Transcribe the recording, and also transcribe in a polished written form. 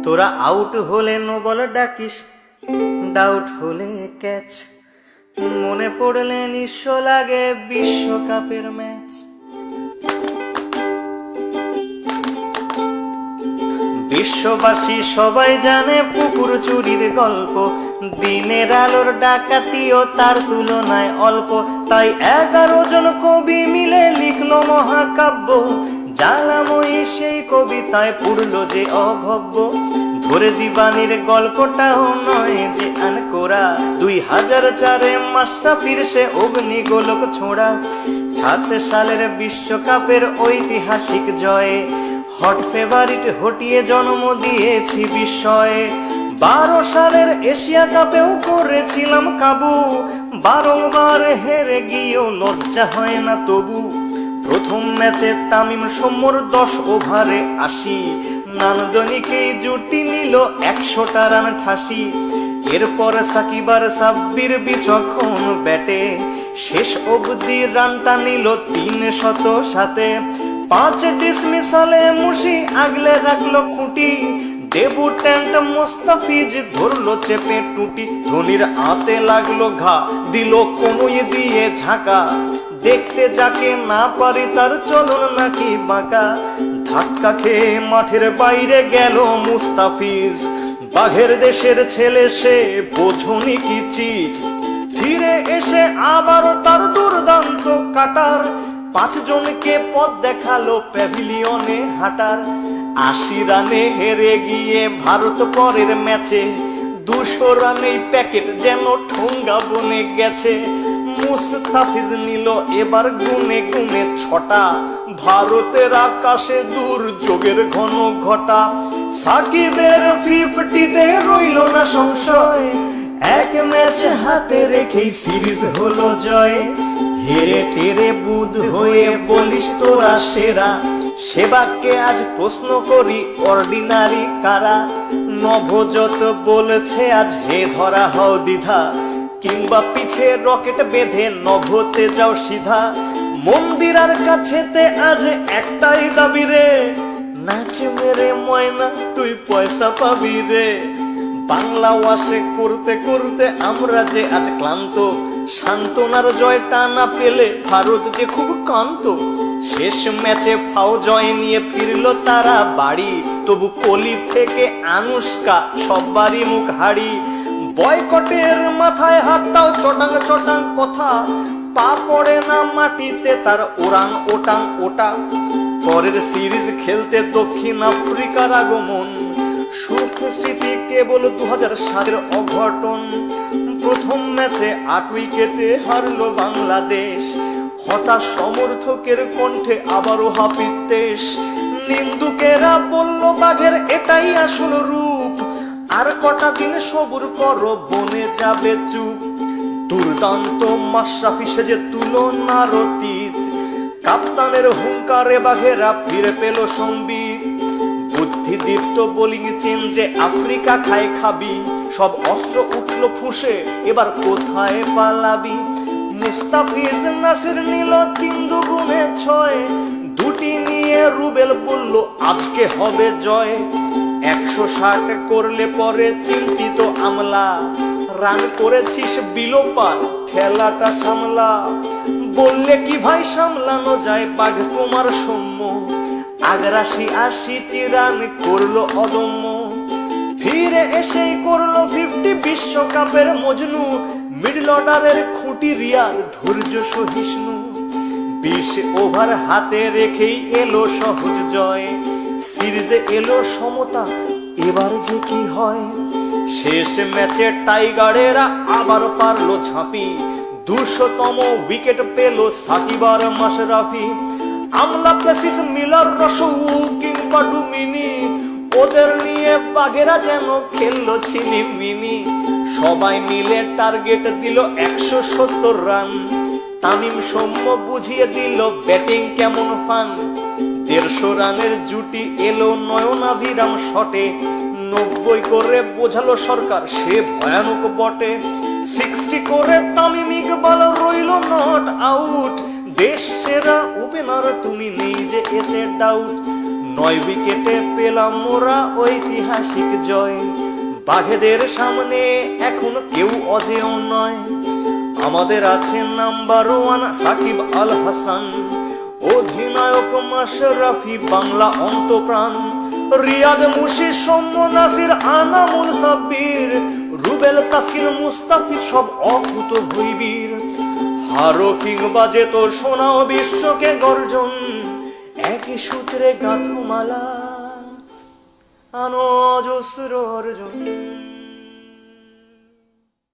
তোরা আউট হলে no ball ডাকিস, doubt হলে ক্যাচ, মনে পড়লে নিঃস্ব লাগে বিশ্বকাপের ম্যাচ। বিশ্ববাসী সবাই জানে পুকুর চুরির গল্প, দিনের আলোর ডাকাতিও তার তুলনায় অল্প। তাই 11 জন কবি মিলে লিখলো মহাকাব্য, জ্বালাময়ী সেই কবিতায় পুরলো যে অভব্য। ধরে দিবানির গল্পটাও নয় যে আনকোরা, 2004-এ মাশরাফির সে অগ্নিগোলক ছোঁড়া। 7 সালের বিশ্বকাপের ঐতিহাসিক জয়ে হট ফেভারিট হটিয়ে জন্ম দিয়েছি বিস্ময়ে। 12 সালের এশিয়া কাপেও করেছিলাম কাবু, বারংবার হেরে গিয়েও লজ্জা হয় না তবু। প্রথম ম্যাচে তামিম সৌম্যর 10 ওভারে 80, নান্দনিকেই জুটি নিল 100টা রান ঠাসি। এরপর সাকিব আর সাব্বির বিচক্ষণ ব্যাটে শেষ অবধি রানটা নিল 307। 5 ডিসমিসালে মুশি আগলে রাখলো খুঁটি, ডেবুট্যান্ট মোস্তাফিজ ধরলো চেপে টুটি। ধোনির হাতে লাগলো ঘা, দিল কনুই দিয়ে ঝাঁকা, দেখতে যাকে না পারি তার চলন নাকি বাঁকা। ধাক্কা খেয়ে মাঠের বাইরে গেল মুস্তাফিজ, বাঘের দেশের ছেলে সে বোঝনি কি চিজ। ফিরে এসে আবারও তার দুর্দান্ত কাটার, 5 জনকে পথ দেখালো প্যাভিলিয়নে হাঁটার। 80 রানে হেরে গিয়ে ভারত পরের ম্যাচে 200 রানেই প্যাকেট যেন ঠোঙ্গা বনে গেছে। মুস্তাফিজ নিল এবার গুনে গুনে 6টা, ভারতের আকাশে দুর্যোগের ঘন ঘটা। সাকিবের 50-তে রইল না সংশয়, 1 ম্যাচ হাতে রেখেই সিরিজ হলো জয়। হেরে টেরে বুধ হয়ে বলিস তোরা সেরা, সেবাকে আজ প্রশ্ন করি অর্ডিনারি কারা। নভোজত বলেছে আজ হে ধরা হও দ্বিধা, কিংবা পিছে রকেট বেঁধে নভতে যাও সিধা। মন্দিরার কাছেতে আজ একটাই দাবি রে, নাচ মেরে ময়না তুই পয়সা পাবি রে। বাংলা ওয়াশে করতে করতে আমরা যে আজ ক্লান্ত, সান্ত্বনার জয়টা না পেলে ভারত যে খুব কান্ত। শেষ ম্যাচে ফাও জয় নিয়ে ফিরল তারা বাড়ি, তবু কোহলি থেকে আনুষ্কা সবারই মুখ হাড়ি। বয়কটের মাথায় হাতটাও চটাং চটাং কথা, পা পড়ে না মাটিতে তার ওরাং ওটাং ওটা। পরের সিরিজ খেলতে দক্ষিণ আফ্রিকার আগমন, সুখ স্মৃতি কেবল 2007-এর অঘটন। প্রথম ম্যাচে 8 উইকেটে হারলো বাংলাদেশ, হঠাৎ সমর্থকের কণ্ঠে আবারও হাপিত্তেশ। নিন্দুকেরা বলল বাঘের এটাই আসল রূপ, আর কটা দিন সবুর করো বনে যাবে চুপ। দুর্দান্ত মাশরাফি সেজে তুলনার অতীত, কাপ্তানের হুঙ্কারে বাঘেরা ফিরে পেল সম্বিত। বুদ্ধিদীপ্ত বোলিং চেঞ্জে আফ্রিকা খায় খাবি, সব অস্ত্র উঠলো ফুসে এবার কোথায় পালাবি। মুস্তাফিজ নাসির নিল 3 দুগুণে 6, 2টি নিয়ে রুবেল বলল আজকে হবে জয়। 160 করলে পরে চিন্তিত আমলা, রান করেছিস বিলোপার খেলাটা সামলা। বললে কি ভাই সামলানো যায় বাঘ তোমার সৌম্য, ৮৮টি রান করলো অদম্য। ফিরে এসেই করলো 50 বিশ্বকাপের মজনু, মিডল অর্ডারের খুঁটি রিয়ার ধৈর্য সহিষ্ণু। 20 ওভার হাতে রেখেই এলো সহজ জয়, সিরিজে এলো সমতা এবার যে কি হয়। শেষ ম্যাচে টাইগারেরা আবার পারলো ঝাঁপি, 200তম উইকেট পেল সাকিব আর মাশরাফি। আমলা প্রেসিস মিলার রসৌ কিংবা ডুমিনি, ওদের নিয়ে বাঘেরা যেন খেললো ছিনিমিনি। সবাই মিলে টার্গেট দিল 170 রান, তামিম সৌম্য বুঝিয়ে দিল ব্যাটিং কেমন ফান। 150 রানের জুটি এলো নয়নাভিরাম শটে, 90 করে বোঝালো সরকার সে ভয়ানক বটে। 60 করে তামিম ইকবাল রইল নট আউট, দেশ সেরা ওপেনার তুমি নেই যে এতে ডাউট। 9 উইকেটে পেলাম মোরা ঐতিহাসিক জয়। বাঘেদের সামনে এখন কেউ অজেয় নয়। আমাদের আছে নাম্বার 1 সাকিব আল হাসান, অধিনায়ক মাশরাফি বাংলা অন্তপ্রাণ, রিয়াদ মুশি সৌম্য নাসির আনামুল সাব্বির, রুবেল তাসকিন মুস্তাফিজ সব অকুত ভৈবীর। হারো কিংবা যেত শোনাও বিশ্বকে গর্জন, একই সূত্রে গাঁথো মালা আনো অজস্র অর্জন।